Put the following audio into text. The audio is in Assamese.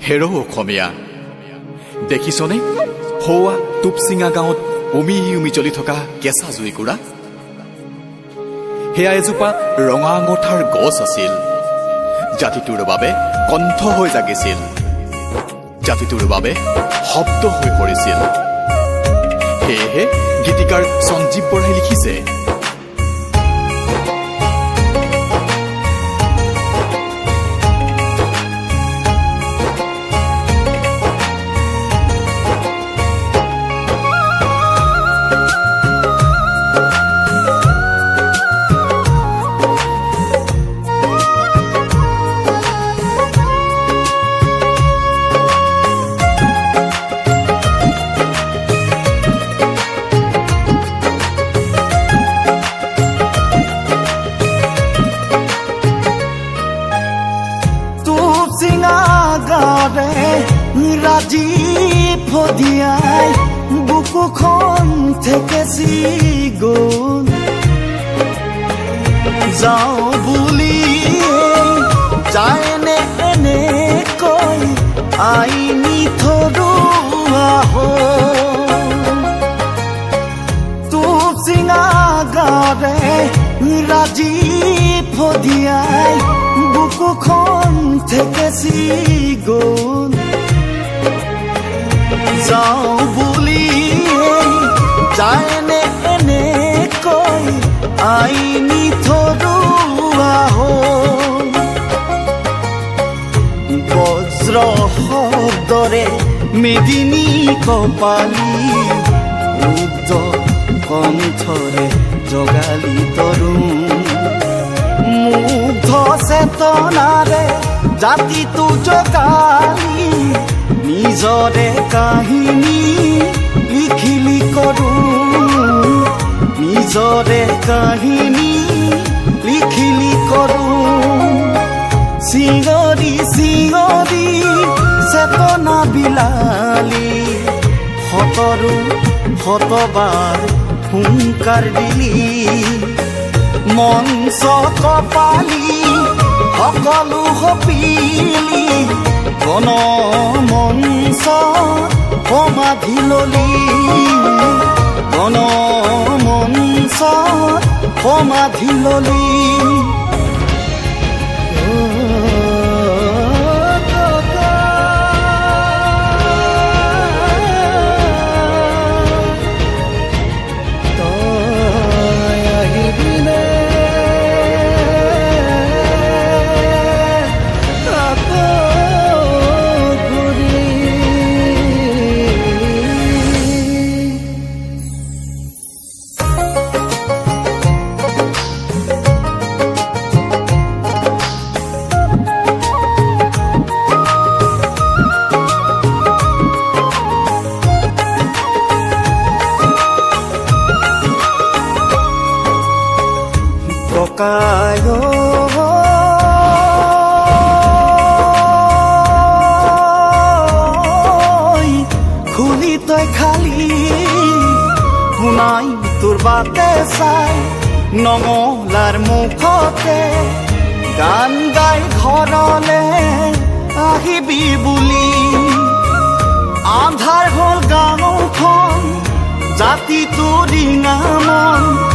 হেৰ অসমীয়া দেখিছনে হৌৱা টুপচিঙা গাঁৱত উমি উমি জ্বলি থকা কেঁচা জুইকুৰা সেয়া এজোপা ৰঙা আঙঠাৰ গছ আছিল জাতিটোৰ বাবে কণ্ঠ হৈ জাগিছিল জাতিটোৰ বাবে শব্দ হৈ পৰিছিল সেয়েহে গীতিকাৰ সঞ্জীৱ বৰাই লিখিছে রাজি ফদিয়াই বুকুখন থেকেছি গল যাও বুলি যায়নে এনে কৈ আইনি থৰুৱা তোৰ চিঙা গাৰে ৰাজি ফদিয়াই বুকুখন থেকেছি গল যাও বুলি যায়নে এনে কৈ আইনি থৰুৱা বজ্ৰ শব্দৰে মেদিনী কপালি ৰুদ্ধ কণ্ঠৰে জগালি তৰুণ মুগ্ধ চেতনাৰে জাতিটো জগালি নিজৰে কাহিনী লিখিলি কৰো নিজৰে কাহিনী লিখিলি কৰো চিঙৰি চিঙৰি চেতনা বিলালি শতৰো শতবাৰ হুংকাৰ দিলি মঞ্চ কপালি সকলো সপিলি গণ মঞ্চ সমাধি ললি গণ মঞ্চ সমাধি ললি খুলি তই খালি শুনাই তোৰ বাটে চাই নঙলাৰ মুখতে গান গাই ঘৰলে আহিবি বুলি আন্ধাৰ হ'ল গাঁওখন জাতিটো ৰিঙা মন